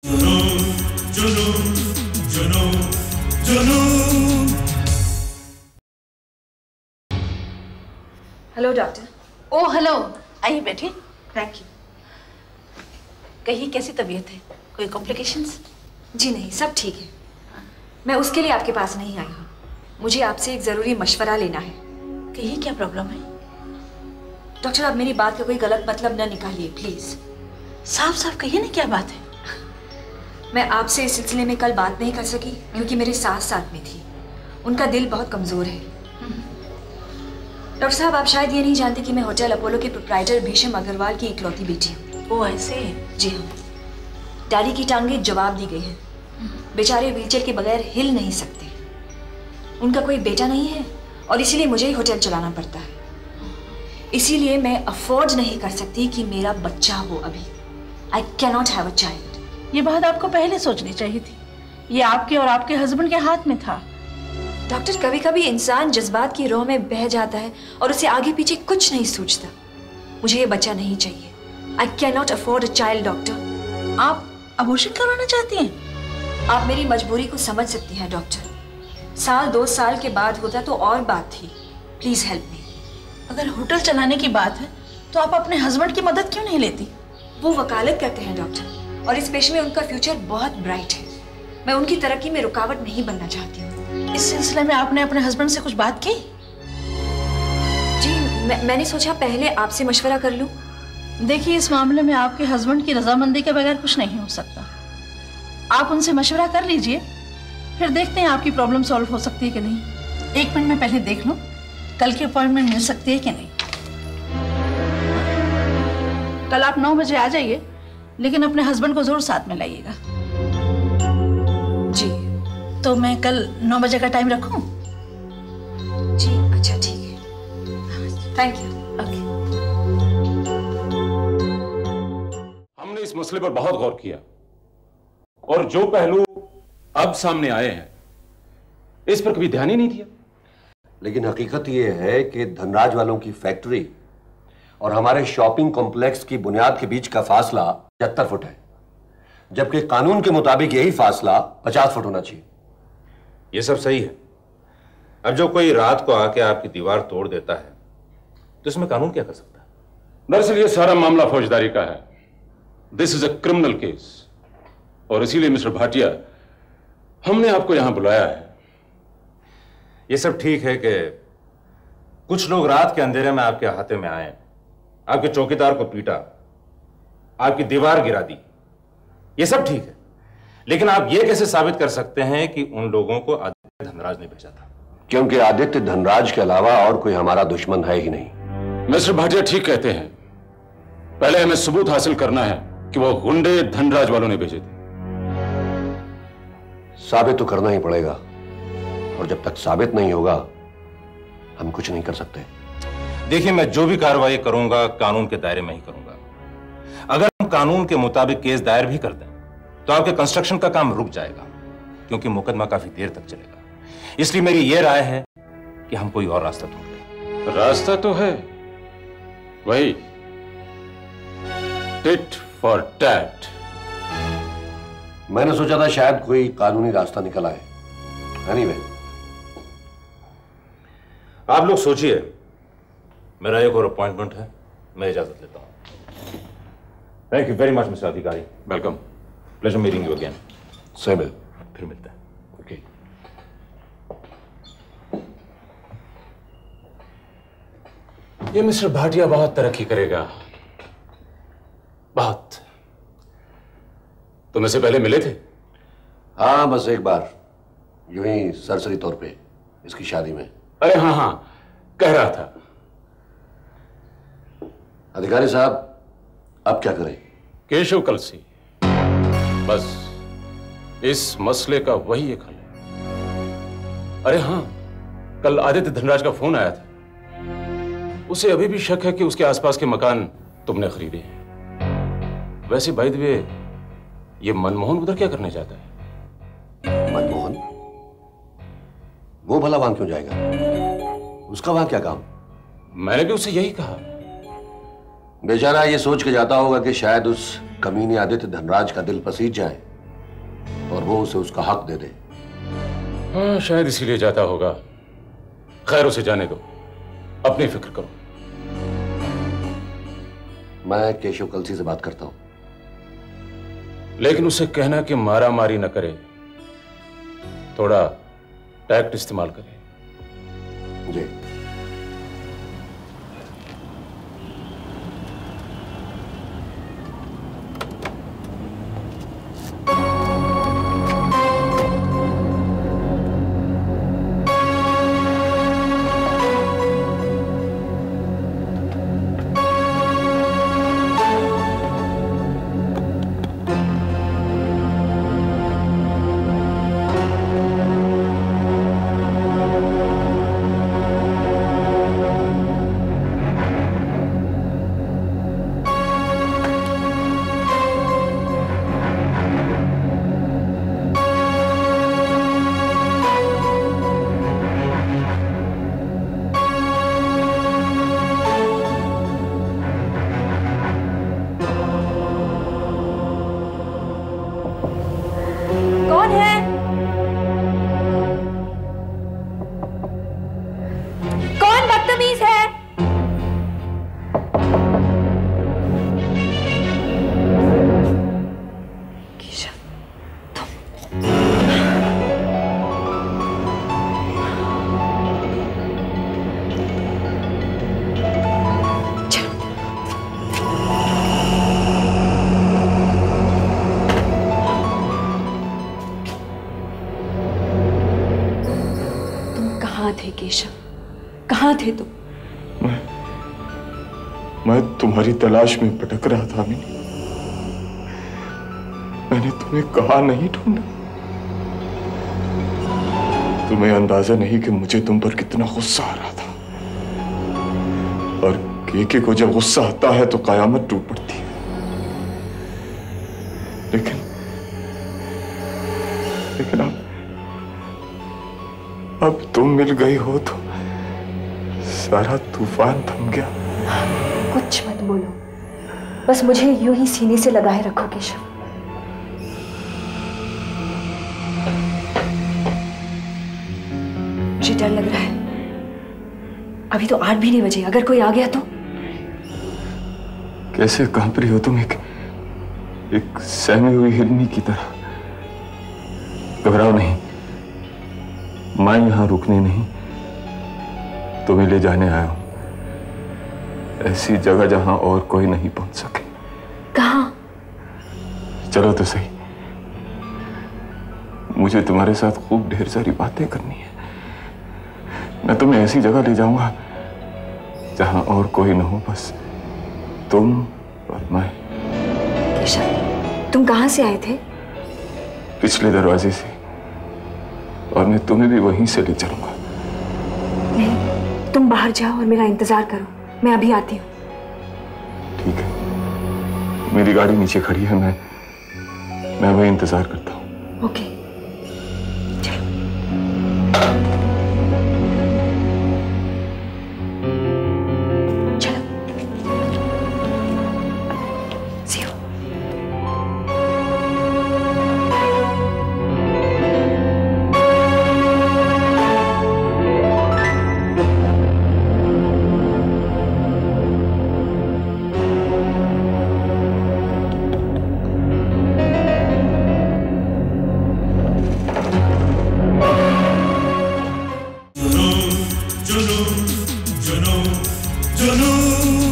Hello doctor. Oh hello, आइए बैठिए। Thank you. कहिए कैसी तबीयत है, कोई कॉम्प्लिकेशंस? जी नहीं, सब ठीक है। मैं उसके लिए आपके पास नहीं आई हूँ, मुझे आपसे एक ज़रूरी मशवरा लेना है। कहिए क्या प्रॉब्लम है? डॉक्टर, आप मेरी बात का कोई गलत मतलब न निकालिए प्लीज़। साफ साफ कहिए ना क्या बात है। मैं आपसे इस सिलसिले में कल बात नहीं कर सकी क्योंकि मेरे सास साथ में थी। उनका दिल बहुत कमज़ोर है। डॉक्टर साहब, आप शायद ये नहीं जानते कि मैं होटल अपोलो के प्रोप्राइटर भीषम अग्रवाल की इकलौती बेटी हूँ। ओह ऐसे? जी हाँ। डैडी की टांगें जवाब दी गई हैं। बेचारे व्हीलचेयर के बगैर हिल नहीं सकते। उनका कोई बेटा नहीं है और इसीलिए मुझे ही होटल चलाना पड़ता है। इसीलिए मैं अफोर्ड नहीं कर सकती कि मेरा बच्चा हो अभी। I cannot have a child. ये बात आपको पहले सोचनी चाहिए थी। ये आपके और आपके हस्बैंड के हाथ में था। डॉक्टर, कभी कभी इंसान जज्बात की रोह में बह जाता है और उसे आगे पीछे कुछ नहीं सोचता। मुझे ये बच्चा नहीं चाहिए। I cannot afford a child doctor. आप अबॉर्शन करवाना चाहती हैं? आप मेरी मजबूरी को समझ सकती हैं डॉक्टर। साल 2 साल के बाद होता तो और बात थी। Please help me. अगर होटल चलाने की बात है तो आप अपने हस्बैंड की मदद क्यों नहीं लेती? वो वकालत करते हैं डॉक्टर, और इस पेशे में उनका फ्यूचर बहुत ब्राइट है। मैं उनकी तरक्की में रुकावट नहीं बनना चाहती हूँ। इस सिलसिले में आपने अपने हस्बैंड से कुछ बात की? जी, मैंने सोचा पहले आपसे मशवरा कर लूँ। देखिए, इस मामले में आपके हस्बैंड की रजामंदी के बगैर कुछ नहीं हो सकता। आप उनसे मशवरा कर लीजिए, फिर देखते हैं आपकी प्रॉब्लम सॉल्व हो सकती है कि नहीं। 1 मिनट में पहले देख लो कल की अपॉइंटमेंट मिल सकती है कि नहीं। कल आप 9 बजे आ जाइए, लेकिन अपने हस्बैंड को जरूर साथ में लाइएगा। जी। तो मैं कल 9 बजे का टाइम रखूं? जी अच्छा, ठीक है। Thank you. ओके। हमने इस मसले पर बहुत गौर किया और जो पहलू अब सामने आए हैं इस पर कभी ध्यान ही नहीं दिया। लेकिन हकीकत यह है कि धनराज वालों की फैक्ट्री और हमारे शॉपिंग कॉम्प्लेक्स की बुनियाद के बीच का फासला 75 फुट है, जबकि कानून के मुताबिक यही फासला 50 फुट होना चाहिए। यह सब सही है। अब जो कोई रात को आके आपकी दीवार तोड़ देता है तो इसमें कानून क्या कर सकता है? दरअसल ये सारा मामला फौजदारी का है। This is a criminal case, और इसीलिए मिस्टर भाटिया हमने आपको यहां बुलाया है। ये सब ठीक है कि कुछ लोग रात के अंधेरे में आपके अहाते में आए, आपके चौकीदार को पीटा, आपकी दीवार गिरा दी, ये सब ठीक है। लेकिन आप ये कैसे साबित कर सकते हैं कि उन लोगों को आदित्य धनराज ने भेजा था? क्योंकि आदित्य धनराज के अलावा और कोई हमारा दुश्मन है ही नहीं। मिस्टर भाटिया ठीक कहते हैं। पहले हमें सबूत हासिल करना है कि वो गुंडे धनराज वालों ने भेजे थे। साबित तो करना ही पड़ेगा, और जब तक साबित नहीं होगा हम कुछ नहीं कर सकते। देखिए, मैं जो भी कार्रवाई करूंगा कानून के दायरे में ही करूंगा। अगर हम कानून के मुताबिक केस दायर भी कर दें तो आपके कंस्ट्रक्शन का काम रुक जाएगा, क्योंकि मुकदमा काफी देर तक चलेगा। इसलिए मेरी यह राय है कि हम कोई और रास्ता ढूंढ लें। रास्ता तो है, वही टिट फॉर टैट। मैंने सोचा था शायद कोई कानूनी रास्ता निकल आए। एनीवे, आप लोग सोचिए। मेरा एक और अपॉइंटमेंट है, मैं इजाजत लेता हूं। Thank you very much mister Adhikari. Welcome. Pleasure meeting you again. Same. फिर मिलते हैं। ओके। ये मिस्टर भाटिया बहुत तरक्की करेगा, बहुत। तुम इससे पहले मिले थे? हाँ, बस एक बार, यूं ही सरसरी तौर पे, इसकी शादी में। अरे हाँ हाँ, कह रहा था। अधिकारी साहब, अब क्या करें? केशव कलसी, बस इस मसले का वही एक हल है। अरे हाँ, कल आदित्य धनराज का फोन आया था। उसे अभी भी शक है कि उसके आसपास के मकान तुमने खरीदे हैं। वैसे बाय द वे, ये मनमोहन उधर क्या करने जाता है? मनमोहन? वो भला वहां क्यों जाएगा? उसका वहां क्या काम? मैंने भी उससे यही कहा। बेचारा ये सोच के जाता होगा कि शायद उस कमीने आदित्य धनराज का दिल पसीज जाए और वो उसे उसका हक दे दे। हाँ, शायद इसीलिए जाता होगा। खैर, उसे जाने दो, अपनी फिक्र करो। मैं केशव कलसी से बात करता हूं। लेकिन उसे कहना कि मारा मारी न करे, थोड़ा टैक्ट इस्तेमाल करे। जी। केशव, कहाँ थे तुम? मैं तुम्हारी तलाश में भटक रहा था मिनी। मैंने तुम्हें कहाँ नहीं ढूंढा। तुम्हें अंदाजा नहीं कि मुझे तुम पर कितना गुस्सा आ रहा था। और केके को जब गुस्सा आता है तो कयामत टूट पड़ती है। लेकिन अब तुम मिल गई हो तो सारा तूफान थम गया। कुछ मत बोलो, बस मुझे यूं ही सीने से लगाए रखो केशव। मुझे डर लग रहा है। अभी तो 8 भी नहीं बजे, अगर कोई आ गया तो? कैसे कांप रही हो तुम, एक सहमी हुई हिरनी की तरह। घबराओ नहीं, मैं यहां रुकने नहीं, तुम्हें ले जाने आया हूं ऐसी जगह जहां और कोई नहीं पहुंच सके। कहां? चलो तो सही, मुझे तुम्हारे साथ खूब ढेर सारी बातें करनी है। मैं तुम्हें ऐसी जगह ले जाऊंगा जहां और कोई न हो, बस तुम और मैं। केशव, तुम कहां से आए थे? पिछले दरवाजे से, और मैं तुम्हें भी वहीं से ले चलूंगा। नहीं, तुम बाहर जाओ और मेरा इंतजार करो, मैं अभी आती हूँ। ठीक है, मेरी गाड़ी नीचे खड़ी है, मैं वहीं इंतजार करता हूँ। ओके। जुनू